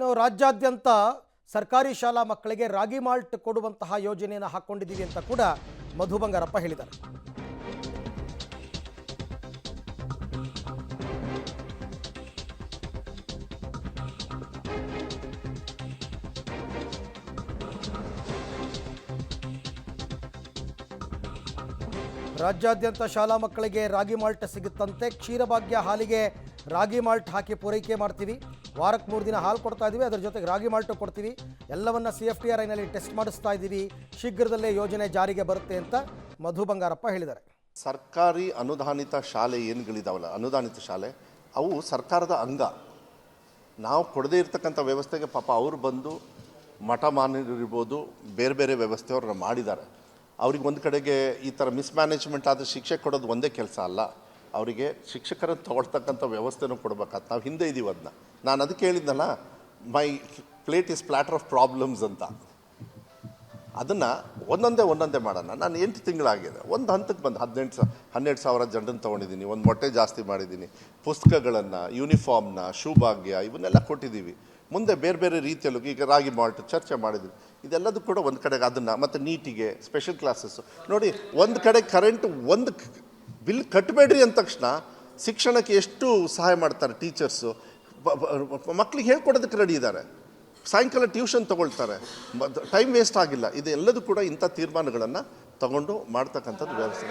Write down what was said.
ಇನ್ನು ರಾಜ್ಯಾದ್ಯಂತ ಸರ್ಕಾರಿ ಶಾಲಾ ಮಕ್ಕಳಿಗೆ ರಾಗಿ ಮಾಲ್ಟ್ ಕೊಡುವಂತಹ ಯೋಜನೆಯನ್ನು ಹಾಕೊಂಡಿದ್ದೀವಿ ಅಂತ ಕೂಡ ಮಧು ಬಂಗಾರಪ್ಪ ಹೇಳಿದ್ದಾರೆ. ರಾಜ್ಯಾದ್ಯಂತ ಶಾಲಾ ಮಕ್ಕಳಿಗೆ ರಾಗಿ ಮಾಲ್ಟ್ ಸಿಗುತ್ತಂತೆ. ಕ್ಷೀರಭಾಗ್ಯ ಹಾಲಿಗೆ ರಾಗಿ ಮಾಲ್ಟ್ ಹಾಕಿ ಪೂರೈಕೆ ಮಾಡ್ತೀವಿ. ವಾರಕ್ಕೆ 3 ದಿನ ಹಾಲು ಕೊಡ್ತಾ ಇದ್ದೀವಿ, ಅದರ ಜೊತೆಗೆ ರಾಗಿ ಮಾಲ್ಟು ಕೊಡ್ತೀವಿ. ಎಲ್ಲವನ್ನ CFTRIನಲ್ಲಿ ಟೆಸ್ಟ್ ಮಾಡಿಸ್ತಾ ಇದ್ದೀವಿ. ಶೀಘ್ರದಲ್ಲೇ ಯೋಜನೆ ಜಾರಿಗೆ ಬರುತ್ತೆ ಅಂತ ಮಧು ಬಂಗಾರಪ್ಪ ಹೇಳಿದ್ದಾರೆ. ಸರ್ಕಾರಿ ಅನುದಾನಿತ ಶಾಲೆ ಏನುಗಳಿದಾವಲ್ಲ, ಅನುದಾನಿತ ಶಾಲೆ ಅವು ಸರ್ಕಾರದ ಅಂಗ. ನಾವು ಕೊಡದೇ ಇರ್ತಕ್ಕಂಥ ವ್ಯವಸ್ಥೆಗೆ ಪಾಪ ಅವರು ಬಂದು ಮಠ ಮಾನ್ಯರಿರ್ಬೋದು, ಬೇರೆ ಬೇರೆ ವ್ಯವಸ್ಥೆಯವ್ರನ್ನ ಮಾಡಿದ್ದಾರೆ. ಅವ್ರಿಗೆ ಒಂದು ಕಡೆಗೆ ಈ ಥರ ಮಿಸ್ಮ್ಯಾನೇಜ್ಮೆಂಟ್ ಆದರೆ ಶಿಕ್ಷೆ ಕೊಡೋದು ಒಂದೇ ಕೆಲಸ ಅಲ್ಲ, ಅವರಿಗೆ ಶಿಕ್ಷಕರನ್ನು ತಗೊಳ್ತಕ್ಕಂಥ ವ್ಯವಸ್ಥೆನೂ ಕೊಡಬೇಕಾದ. ನಾವು ಹಿಂದೆ ಇದ್ದೀವಿ ಅದನ್ನ. ನಾನು ಅದಕ್ಕೆ ಹೇಳಿದ್ನಲ್ಲ, ಮೈ plate is platter of problems ಅಂತ. ಅದನ್ನು ಒಂದೊಂದೇ ಮಾಡೋಣ. ನಾನು 8 ತಿಂಗಳಾಗಿದೆ, ಒಂದು ಹಂತಕ್ಕೆ ಬಂದು 12,000 ಜನರನ್ನು ತೊಗೊಂಡಿದ್ದೀನಿ. ಒಂದು ಮೊಟ್ಟೆ ಜಾಸ್ತಿ ಮಾಡಿದ್ದೀನಿ, ಪುಸ್ತಕಗಳನ್ನು, ಯೂನಿಫಾರ್ಮ್ನ, ಶೂ ಭಾಗ್ಯ ಇವನ್ನೆಲ್ಲ ಕೊಟ್ಟಿದ್ದೀವಿ. ಮುಂದೆ ಬೇರೆ ಬೇರೆ ರೀತಿಯಲ್ಲೂ ಈಗ ರಾಗಿ ಮಾಲ್ಟ್ ಚರ್ಚೆ ಮಾಡಿದ್ವಿ. ಇದೆಲ್ಲದೂ ಕೂಡ ಒಂದು ಕಡೆಗೆ ಅದನ್ನು, ಮತ್ತು ನೀಟಿಗೆ ಸ್ಪೆಷಲ್ ಕ್ಲಾಸಸ್ಸು ನೋಡಿ. ಒಂದು ಕಡೆ ಕರೆಂಟ್ ಒಂದು ಬಿಲ್ ಕಟ್ಟಬೇಡ್ರಿ ಅಂದ ತಕ್ಷಣ ಶಿಕ್ಷಣಕ್ಕೆ ಎಷ್ಟು ಸಹಾಯ ಮಾಡ್ತಾರೆ ಟೀಚರ್ಸು. ಮಕ್ಕಳಿಗೆ ಹೇಳ್ಕೊಡೋದಕ್ಕೆ ರೆಡಿ ಇದ್ದಾರೆ. ಸಾಯಂಕಾಲ ಟ್ಯೂಷನ್ ತೊಗೊಳ್ತಾರೆ, ಟೈಮ್ ವೇಸ್ಟ್ ಆಗಿಲ್ಲ. ಇದೆಲ್ಲದೂ ಕೂಡ ಇಂಥ ತೀರ್ಮಾನಗಳನ್ನು ತಗೊಂಡು ಮಾಡ್ತಕ್ಕಂಥದ್ದು ವ್ಯವಸ್ಥೆ.